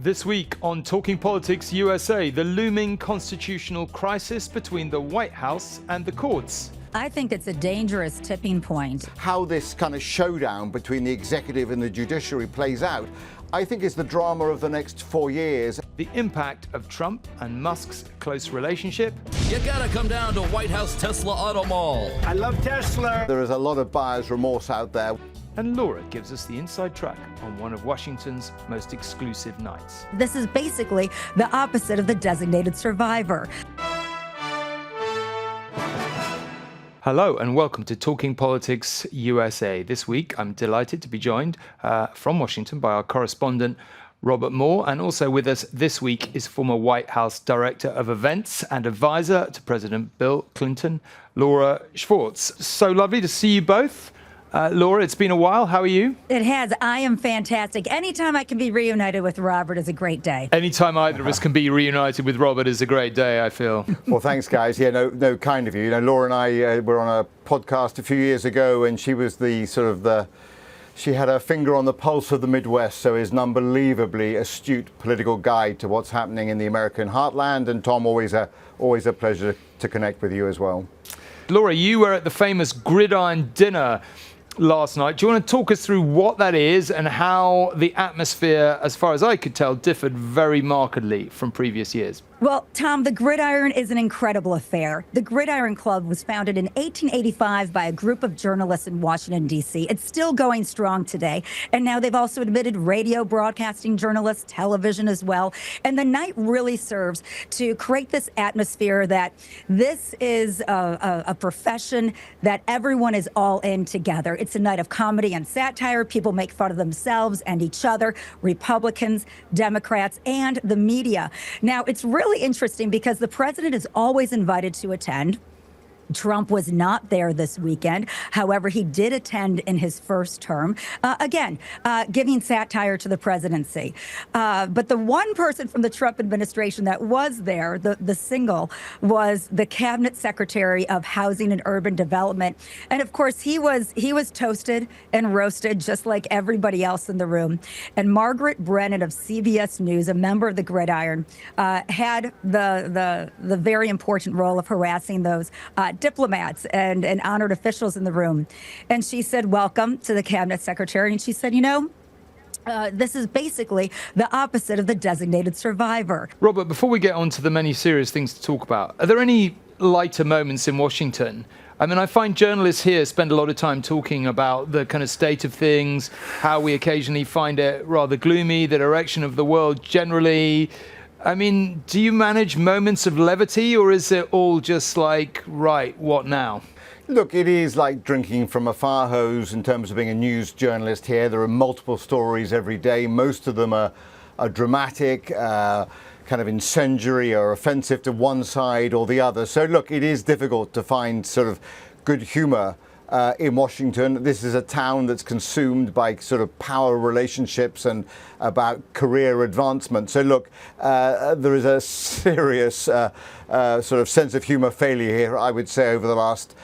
This week on Talking Politics USA, the looming constitutional crisis between the White House and the courts. I think it's a dangerous tipping point. How this kind of showdown between the executive and the judiciary plays out, I think is the drama of the next 4 years. The impact of Trump and Musk's close relationship. You gotta come down to White House Tesla Auto Mall. I love Tesla. There is a lot of buyer's remorse out there. And Laura gives us the inside track on one of Washington's most exclusive nights. This is basically the opposite of the designated survivor. Hello and welcome to Talking Politics USA. This week, I'm delighted to be joined from Washington by our correspondent, Robert Moore. And also with us this week is former White House Director of Events and Advisor to President Bill Clinton, Laura Schwartz. So lovely to see you both. Laura, it's been a while. How are you? It has. I am fantastic. Anytime I can be reunited with Robert is a great day. Anytime either of us can be reunited with Robert is a great day, I feel. Well, thanks, guys. Yeah, no, kind of you. You know, Laura and I were on a podcast a few years ago, and she was she had her finger on the pulse of the Midwest, so is an unbelievably astute political guide to what's happening in the American heartland. And Tom, always a pleasure to connect with you as well. Laura, you were at the famous Gridiron Dinner last night. Do you want to talk us through what that is and how the atmosphere, as far as I could tell, differed very markedly from previous years? Well, Tom, the Gridiron is an incredible affair. The Gridiron Club was founded in 1885 by a group of journalists in Washington, D.C. It's still going strong today. And now they've also admitted radio broadcasting journalists, television as well. And the night really serves to create this atmosphere that this is a profession that everyone is all in together. It's a night of comedy and satire. People make fun of themselves and each other, Republicans, Democrats, and the media. Now, it's really interesting because the president is always invited to attend. Trump was not there this weekend. However, he did attend in his first term, giving satire to the presidency. But the one person from the Trump administration that was there, the single, was the cabinet secretary of Housing and Urban Development. And of course, he was toasted and roasted just like everybody else in the room. And Margaret Brennan of CBS News, a member of the Gridiron, had the very important role of harassing those diplomats and honored officials in the room. And she said, welcome to the cabinet secretary. And she said, this is basically the opposite of the designated survivor. Robert, before we get on to the many serious things to talk about, are there any lighter moments in Washington? I mean, I find journalists here spend a lot of time talking about the kind of state of things, how we occasionally find it rather gloomy, the direction of the world generally. I mean, do you manage moments of levity, or is it all just like, right, what now? Look, it is like drinking from a fire hose in terms of being a news journalist here. There are multiple stories every day. Most of them are dramatic, kind of incendiary or offensive to one side or the other. So look, it is difficult to find sort of good humor in Washington. This is a town that's consumed by sort of power relationships and about career advancement. So look, there is a serious sort of sense of humor failure here, I would say, over the last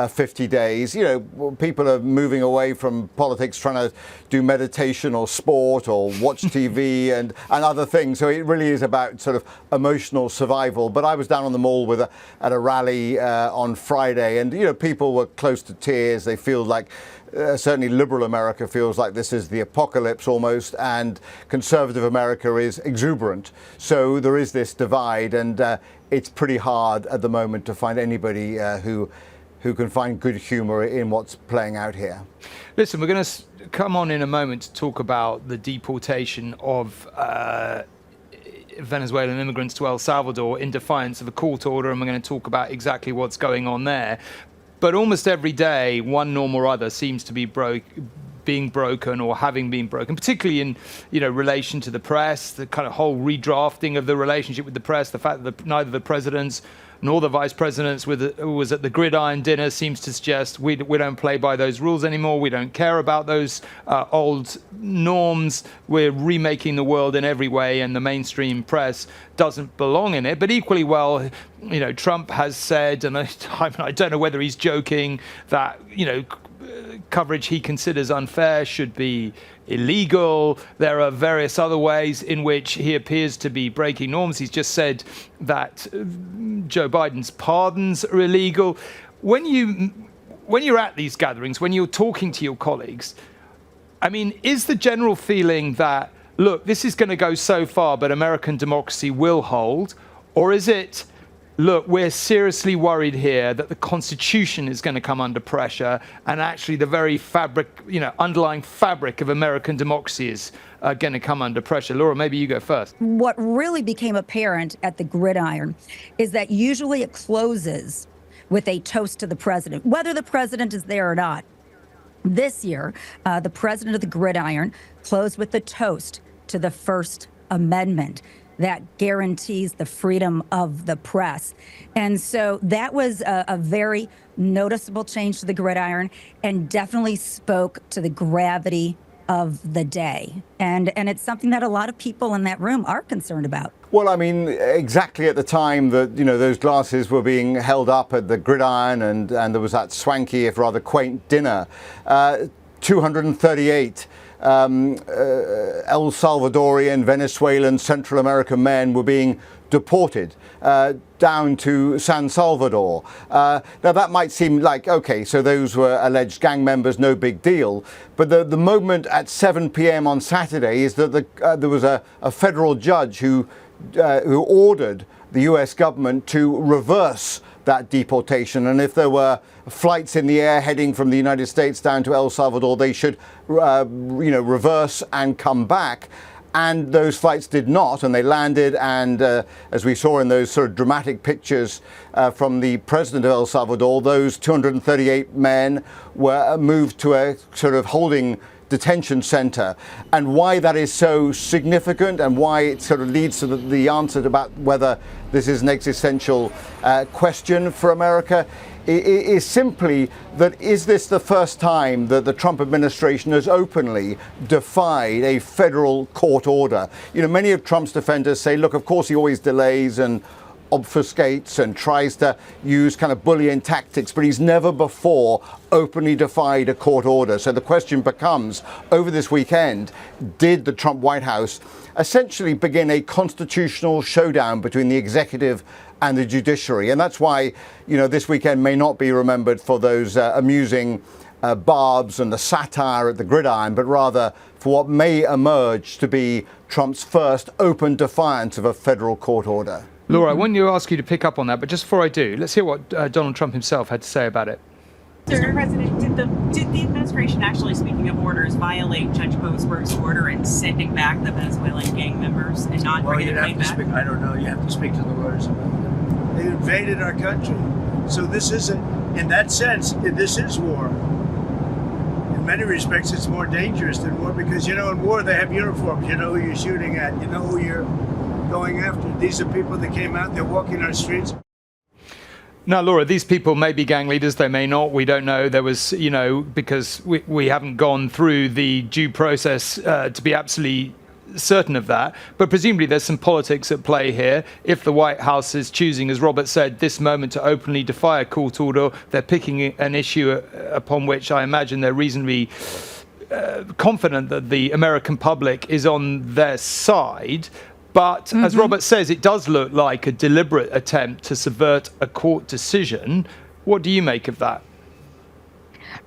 50 days. You know, people are moving away from politics, trying to do meditation or sport or watch TV and other things. So it really is about sort of emotional survival. But I was down on the mall at a rally on Friday, and people were close to tears. They feel like certainly liberal America feels like this is the apocalypse almost, and conservative America is exuberant. So there is this divide, and it's pretty hard at the moment to find anybody who can find good humor in what's playing out here. Listen, we're going to come on in a moment to talk about the deportation of Venezuelan immigrants to El Salvador in defiance of a court order, and we're going to talk about exactly what's going on there. But almost every day, one norm or other seems to be being broken or having been broken, particularly in relation to the press, the kind of whole redrafting of the relationship with the press, the fact that neither the presidents nor the vice presidents who was at the Gridiron Dinner seems to suggest we don't play by those rules anymore. We don't care about those old norms. We're remaking the world in every way, and the mainstream press doesn't belong in it. But equally well, Trump has said, and I don't know whether he's joking, that coverage he considers unfair should be illegal. There are various other ways in which he appears to be breaking norms. He's just said that Joe Biden's pardons are illegal. When you're at these gatherings, when you're talking to your colleagues, I mean, is the general feeling that, look, this is going to go so far, but American democracy will hold? Or is it, look, we're seriously worried here that the Constitution is going to come under pressure, and actually the very fabric, underlying fabric of American democracy is going to come under pressure? Laura, maybe you go first. What really became apparent at the Gridiron is that usually it closes with a toast to the president, whether the president is there or not. This year, the president of the Gridiron closed with a toast to the First Amendment that guarantees the freedom of the press. And so that was a very noticeable change to the Gridiron, and definitely spoke to the gravity of the day. And it's something that a lot of people in that room are concerned about. Well, I mean, exactly at the time that, those glasses were being held up at the Gridiron and there was that swanky, if rather quaint dinner, 238 El Salvadorian, Venezuelan, Central American men were being deported down to San Salvador. Now that might seem like, okay, so those were alleged gang members, no big deal. But the moment at 7 p.m. on Saturday is that there was a federal judge who ordered the US government to reverse that deportation, and if there were flights in the air heading from the United States down to El Salvador, they should reverse and come back. And those flights did not, and they landed, and as we saw in those sort of dramatic pictures from the president of El Salvador, those 238 men were moved to a sort of holding detention center. And why that is so significant, and why it sort of leads to the answer about whether this is an existential question for America, is simply that, is this the first time that the Trump administration has openly defied a federal court order? Many of Trump's defenders say, look, of course he always delays and obfuscates and tries to use kind of bullying tactics, but he's never before openly defied a court order. So the question becomes, over this weekend, did the Trump White House essentially begin a constitutional showdown between the executive and the judiciary? And that's why, this weekend may not be remembered for those amusing barbs and the satire at the Gridiron, but rather for what may emerge to be Trump's first open defiance of a federal court order. Laura, I want to ask you to pick up on that, but just before I do, let's hear what Donald Trump himself had to say about it. Mr. President, did the administration actually, speaking of orders, violate Judge Boasberg's order in sending back the Venezuelan gang members and not bringing them back? I don't know. You have to speak to the lawyers about that. They invaded our country. So this isn't, in that sense, this is war. In many respects, it's more dangerous than war because, in war, they have uniforms. You know who you're shooting at. You know who you're going after. These are people that came out, they're walking our streets. Now, Laura, these people may be gang leaders, they may not, we don't know. There was, because we haven't gone through the due process to be absolutely certain of that. But presumably there's some politics at play here. If the White House is choosing, as Robert said, this moment to openly defy a court order, they're picking an issue upon which I imagine they're reasonably confident that the American public is on their side. But as Robert says, it does look like a deliberate attempt to subvert a court decision. What do you make of that?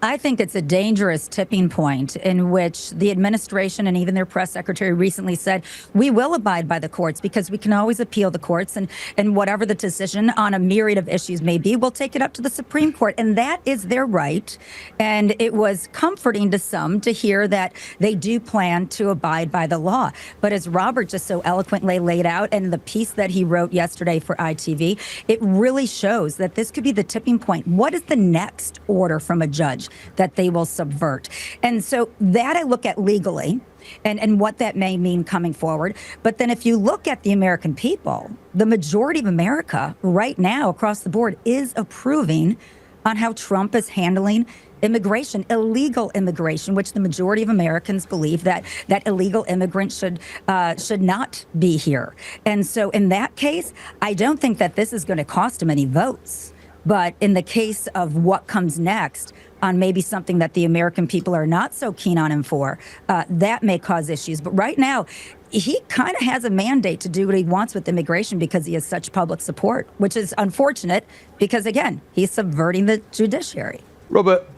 I think it's a dangerous tipping point in which the administration and even their press secretary recently said, we will abide by the courts because we can always appeal the courts, and whatever the decision on a myriad of issues may be, we'll take it up to the Supreme Court. And that is their right. And it was comforting to some to hear that they do plan to abide by the law. But as Robert just so eloquently laid out, and the piece that he wrote yesterday for ITV, it really shows that this could be the tipping point. What is the next order from a judge that they will subvert? And so that I look at legally and what that may mean coming forward. But then if you look at the American people, the majority of America right now across the board is approving on how Trump is handling immigration, illegal immigration, which the majority of Americans believe that illegal immigrants should not be here. And so in that case, I don't think that this is going to cost him any votes. But in the case of what comes next, on maybe something that the American people are not so keen on him for, that may cause issues. But right now, he kind of has a mandate to do what he wants with immigration because he has such public support, which is unfortunate because, again, he's subverting the judiciary. Robert,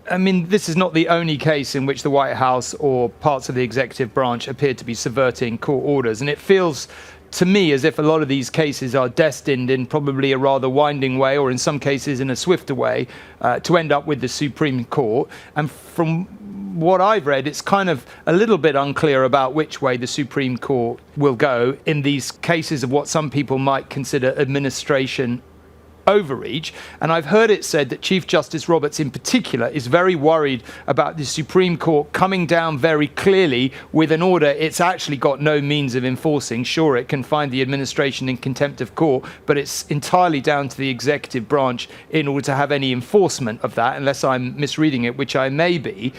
I mean, this is not the only case in which the White House or parts of the executive branch appear to be subverting court orders. And it feels to me as if a lot of these cases are destined in probably a rather winding way, or in some cases in a swifter way, to end up with the Supreme Court. And from what I've read, it's kind of a little bit unclear about which way the Supreme Court will go in these cases of what some people might consider administration overreach. And I've heard it said that Chief Justice Roberts in particular is very worried about the Supreme Court coming down very clearly with an order it's actually got no means of enforcing. Sure, it can find the administration in contempt of court, but it's entirely down to the executive branch in order to have any enforcement of that, unless I'm misreading it, which I may be.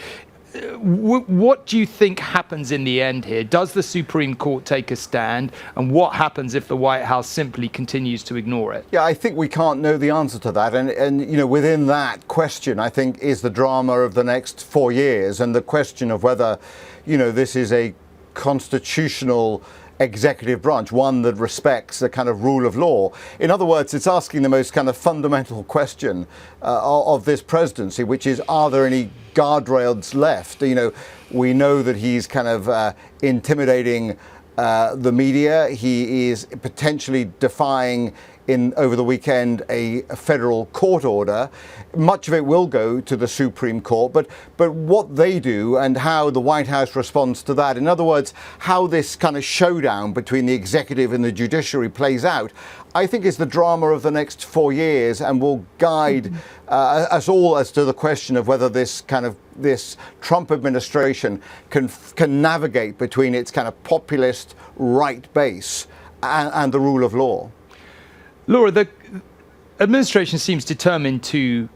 What do you think happens in the end here? Does the Supreme Court take a stand? And what happens if the White House simply continues to ignore it? Yeah, I think we can't know the answer to that. And you know, within that question, I think, is the drama of the next 4 years and the question of whether, you know, this is a constitutional executive branch, one that respects the kind of rule of law. In other words, it's asking the most kind of fundamental question of this presidency, which is, are there any guardrails left? You know, we know that he's kind of intimidating the media. He is potentially defying over the weekend a federal court order. Much of it will go to the Supreme Court, but what they do and how the White House responds to that, in other words, how this kind of showdown between the executive and the judiciary plays out, I think is the drama of the next 4 years and will guide us all as to the question of whether this Trump administration can navigate between its kind of populist right base and the rule of law. Laura, the administration seems determined to,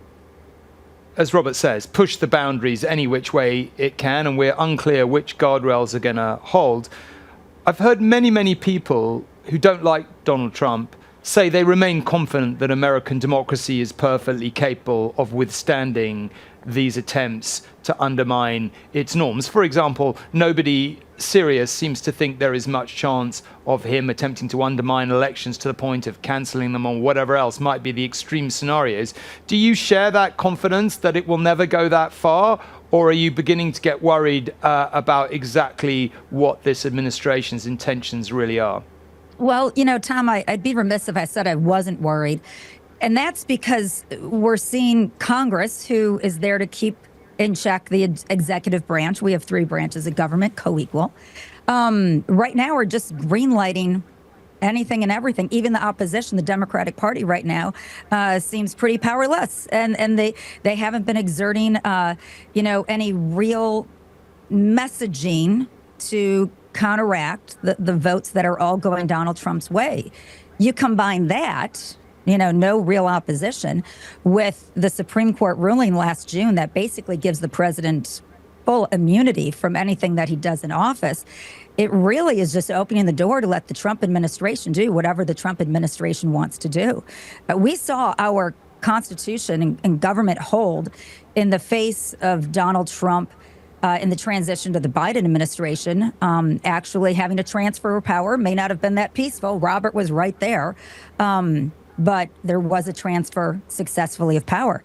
as Robert says, push the boundaries any which way it can, and we're unclear which guardrails are going to hold. I've heard many people who don't like Donald Trump say they remain confident that American democracy is perfectly capable of withstanding these attempts to undermine its norms. For example, nobody serious seems to think there is much chance of him attempting to undermine elections to the point of cancelling them or whatever else might be the extreme scenarios. Do you share that confidence that it will never go that far? Or are you beginning to get worried about exactly what this administration's intentions really are? Well, you know, Tom, I'd be remiss if I said I wasn't worried. And that's because we're seeing Congress, who is there to keep in check the executive branch. We have 3 branches of government, co-equal. Right now, we're just greenlighting anything and everything. Even the opposition, the Democratic Party right now, seems pretty powerless. And they haven't been exerting, any real messaging to counteract the votes that are all going Donald Trump's way. You combine that, no real opposition, with the Supreme Court ruling last June that basically gives the president full immunity from anything that he does in office. It really is just opening the door to let the Trump administration do whatever the Trump administration wants to do. We saw our Constitution and government hold in the face of Donald Trump in the transition to the Biden administration. Actually having to transfer of power may not have been that peaceful. Robert was right there. But there was a transfer successfully of power.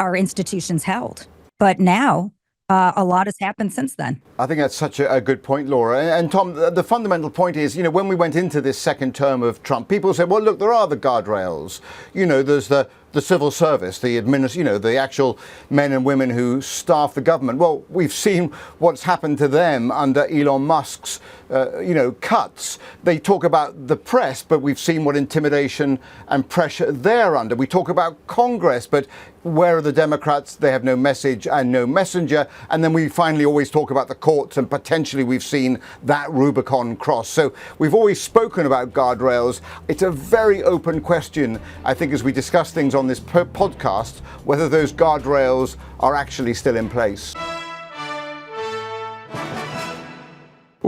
Our institutions held. But now, a lot has happened since then. I think that's such a good point, Laura. And Tom, the fundamental point is, when we went into this second term of Trump, people said, well, look, there are the guardrails. There's the civil service, the actual men and women who staff the government. Well, we've seen what's happened to them under Elon Musk's, cuts. They talk about the press, but we've seen what intimidation and pressure they're under. We talk about Congress, but where are the Democrats? They have no message and no messenger. And then we finally always talk about the courts, and potentially we've seen that Rubicon cross. So we've always spoken about guardrails. It's a very open question, I think, as we discuss things on this podcast, whether those guardrails are actually still in place.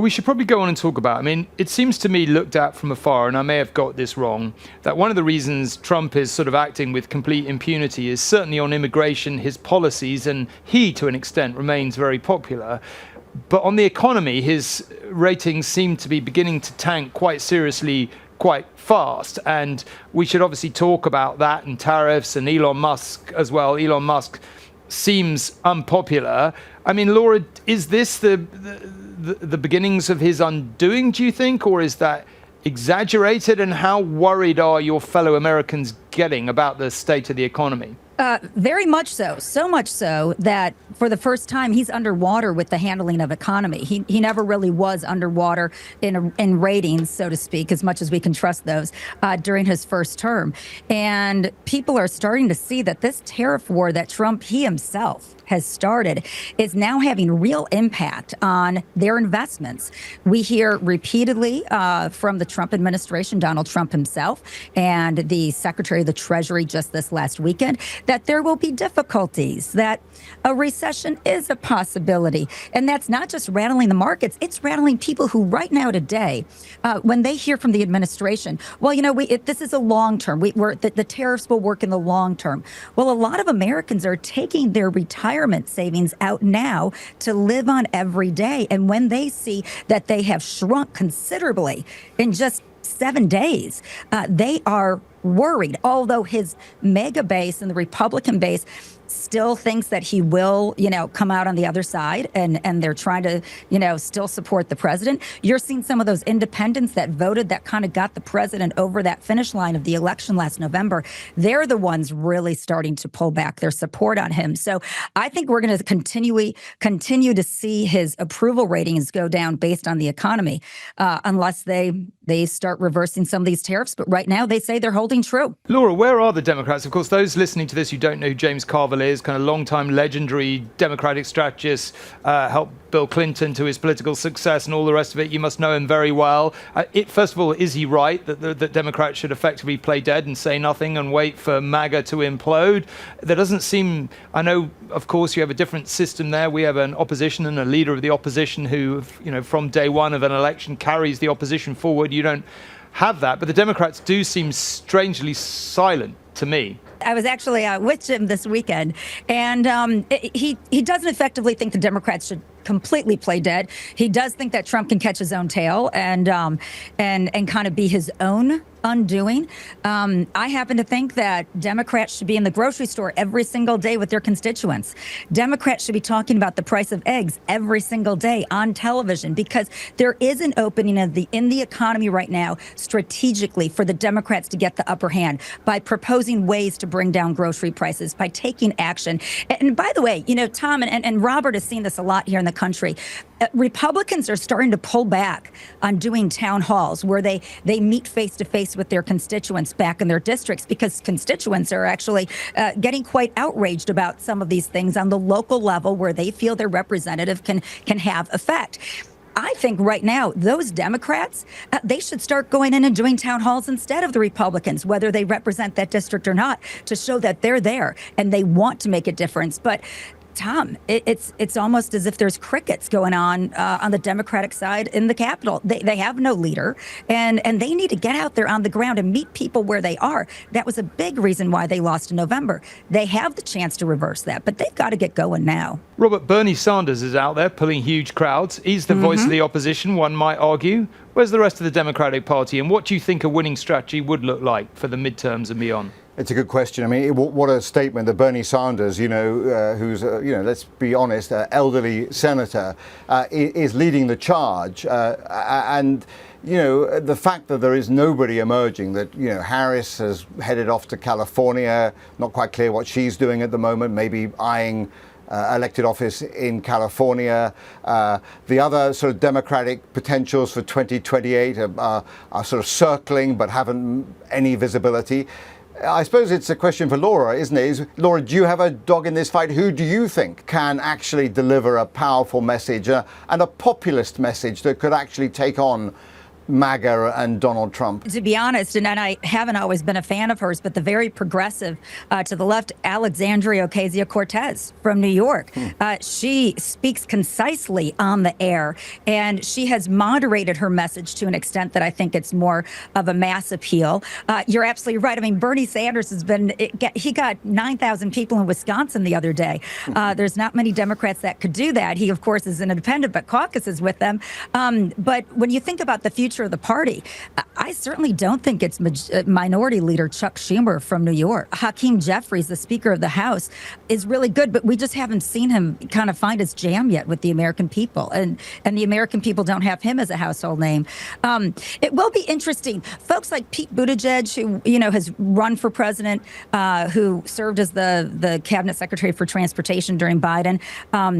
Well, we should probably go on and talk about, I mean, it seems to me, looked at from afar, and I may have got this wrong, that one of the reasons Trump is sort of acting with complete impunity is certainly on immigration, his policies, and he, to an extent, remains very popular. But on the economy, his ratings seem to be beginning to tank quite seriously, quite fast. And we should obviously talk about that and tariffs and Elon Musk as well. Elon Musk seems unpopular. I mean, Laura, is this the beginnings of his undoing, do you think, or is that exaggerated? And how worried are your fellow Americans getting about the state of the economy? Very much so. So much so that for the first time, he's underwater with the handling of economy. He never really was underwater in ratings, so to speak, as much as we can trust those, during his first term. And people are starting to see that this tariff war that Trump, he himself, has started is now having real impact on their investments. We hear repeatedly from the Trump administration, Donald Trump himself, and the Secretary of the Treasury just this last weekend, that there will be difficulties, that a recession is a possibility. And that's not just rattling the markets, it's rattling people who right now today, when they hear from the administration, well, you know, this is a long term, the tariffs will work in the long term. Well, a lot of Americans are taking their retirement savings out now to live on every day. And when they see that they have shrunk considerably in just 7 days, they are worried, although his mega base and the Republican base still thinks that he will, come out on the other side, and they're trying to, still support the president. You're seeing some of those independents that voted, that kind of got the president over that finish line of the election last November. They're the ones really starting to pull back their support on him. So I think we're going to continue to see his approval ratings go down based on the economy, unless they start reversing some of these tariffs. But right now they say they're holding true. Laura, where are the Democrats? Of course, those listening to this who don't know who James Carville is, kind of long-time legendary Democratic strategist, helped Bill Clinton to his political success and all the rest of it. You must know him very well. First of all, is he right that Democrats should effectively play dead and say nothing and wait for MAGA to implode? There doesn't seem, I know, of course, you have a different system there. We have an opposition and a leader of the opposition who, from day one of an election carries the opposition forward. You don't have that, but the Democrats do seem strangely silent to me. I was actually with Jim this weekend, and he doesn't effectively think the Democrats should completely play dead. He does think that Trump can catch his own tail and kind of be his own undoing. I happen to think that Democrats should be in the grocery store every single day with their constituents. Democrats should be talking about the price of eggs every single day on television, because there is an opening in the economy right now strategically for the Democrats to get the upper hand by proposing ways to bring down grocery prices, by taking action. And by the way, Tom and Robert has seen this a lot here in the country. Republicans are starting to pull back on doing town halls where they meet face to face with their constituents back in their districts, because constituents are actually getting quite outraged about some of these things on the local level where they feel their representative can have effect. I think right now, those Democrats, they should start going in and doing town halls instead of the Republicans, whether they represent that district or not, to show that they're there and they want to make a difference. But Tom, it's almost as if there's crickets going on the Democratic side in the Capitol. They have no leader, and they need to get out there on the ground and meet people where they are. That was a big reason why they lost in November. They have the chance to reverse that, but they've got to get going now. Robert, Bernie Sanders is out there pulling huge crowds. He's the voice of the opposition, one might argue. Where's the rest of the Democratic Party, and what do you think a winning strategy would look like for the midterms and beyond? It's a good question. I mean, what a statement that Bernie Sanders, who's, let's be honest, an elderly senator, is leading the charge. And the fact that there is nobody emerging, that, Harris has headed off to California, not quite clear what she's doing at the moment, maybe eyeing elected office in California. The other sort of Democratic potentials for 2028 are sort of circling but haven't any visibility. I suppose it's a question for Laura, isn't it? Laura, do you have a dog in this fight? Who do you think can actually deliver a powerful message and a populist message that could actually take on MAGA and Donald Trump? To be honest, and I haven't always been a fan of hers, but the very progressive to the left, Alexandria Ocasio-Cortez from New York, she speaks concisely on the air, and she has moderated her message to an extent that I think it's more of a mass appeal. You're absolutely right. I mean, Bernie Sanders he got 9,000 people in Wisconsin the other day. There's not many Democrats that could do that. He, of course, is an independent, but caucuses with them. But when you think about the future of the party, I certainly don't think it's Minority Leader Chuck Schumer from New York. Hakeem Jeffries, the Speaker of the House, is really good, but we just haven't seen him kind of find his jam yet with the American people, and the American people don't have him as a household name. It will be interesting. Folks like Pete Buttigieg, who has run for president, who served as the cabinet secretary for transportation during Biden.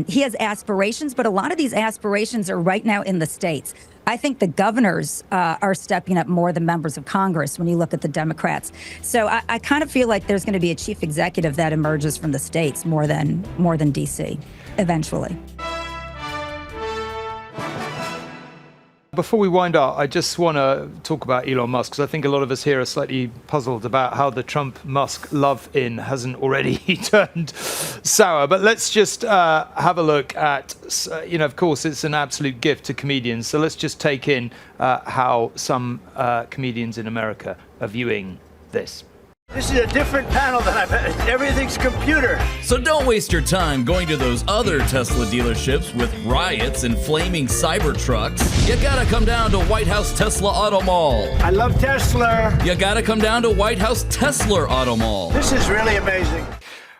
He has aspirations, but a lot of these aspirations are right now in the states. I think the governors are stepping up more than members of Congress when you look at the Democrats. So I kind of feel like there's going to be a chief executive that emerges from the states more than D.C. eventually. Before we wind up, I just want to talk about Elon Musk, because I think a lot of us here are slightly puzzled about how the Trump-Musk love-in hasn't already turned sour. But let's just have a look at, of course, it's an absolute gift to comedians. So let's just take in how some comedians in America are viewing this. This is a different panel than I've had. Everything's computer. So don't waste your time going to those other Tesla dealerships with riots and flaming cyber trucks. You gotta come down to White House Tesla Auto Mall. I love Tesla. You gotta come down to White House Tesla Auto Mall. This is really amazing.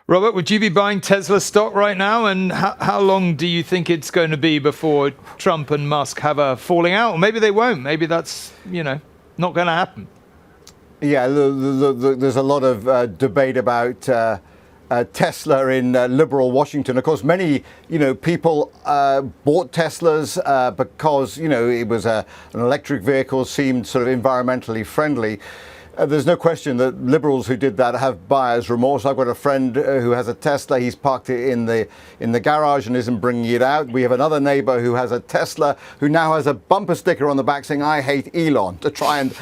Robert, would you be buying Tesla stock right now? And how long do you think it's going to be before Trump and Musk have a falling out? Or maybe they won't. Maybe that's, not going to happen. Yeah, there's a lot of debate about Tesla in liberal Washington. Of course, many people bought Teslas because it was an electric vehicle, seemed sort of environmentally friendly. There's no question that liberals who did that have buyer's remorse. I've got a friend who has a Tesla. He's parked it in the garage and isn't bringing it out. We have another neighbor who has a Tesla who now has a bumper sticker on the back saying, "I hate Elon," to try and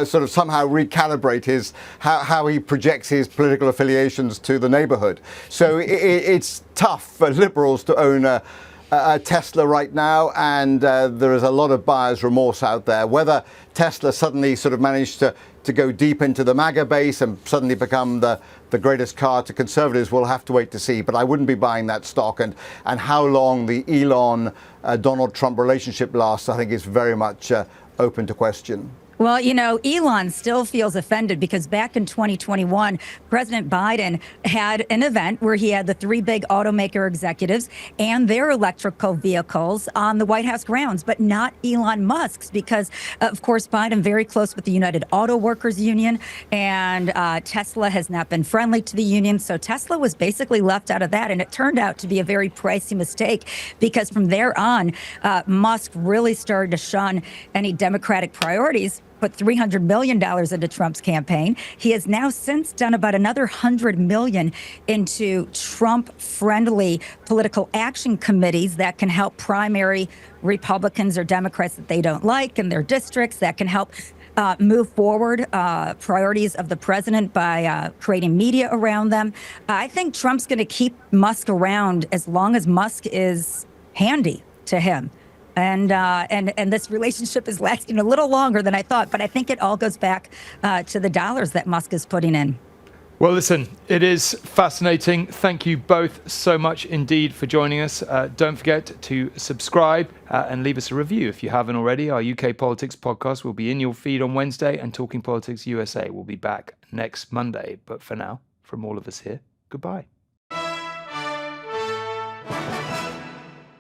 sort of somehow recalibrate how he projects his political affiliations to the neighborhood. So it's tough for liberals to own a Tesla right now, and there is a lot of buyer's remorse out there. Whether Tesla suddenly sort of managed to go deep into the MAGA base and suddenly become the greatest car to conservatives, we'll have to wait to see. But I wouldn't be buying that stock. And how long the Elon-Donald Trump relationship lasts, I think is very much open to question. Well, Elon still feels offended because back in 2021, President Biden had an event where he had the three big automaker executives and their electrical vehicles on the White House grounds, but not Elon Musk's, because, of course, Biden very close with the United Auto Workers Union, and Tesla has not been friendly to the union. So Tesla was basically left out of that, and it turned out to be a very pricey mistake, because from there on, Musk really started to shun any Democratic priorities, put $300 million into Trump's campaign. He has now since done about another $100 million into Trump-friendly political action committees that can help primary Republicans or Democrats that they don't like in their districts, that can help move forward priorities of the president by creating media around them. I think Trump's going to keep Musk around as long as Musk is handy to him. And this relationship is lasting a little longer than I thought, but I think it all goes back to the dollars that Musk is putting in. Well, listen, it is fascinating. Thank you both so much indeed for joining us. Don't forget to subscribe and leave us a review if you haven't already. Our UK Politics podcast will be in your feed on Wednesday, and Talking Politics USA will be back next Monday. But for now, from all of us here, goodbye.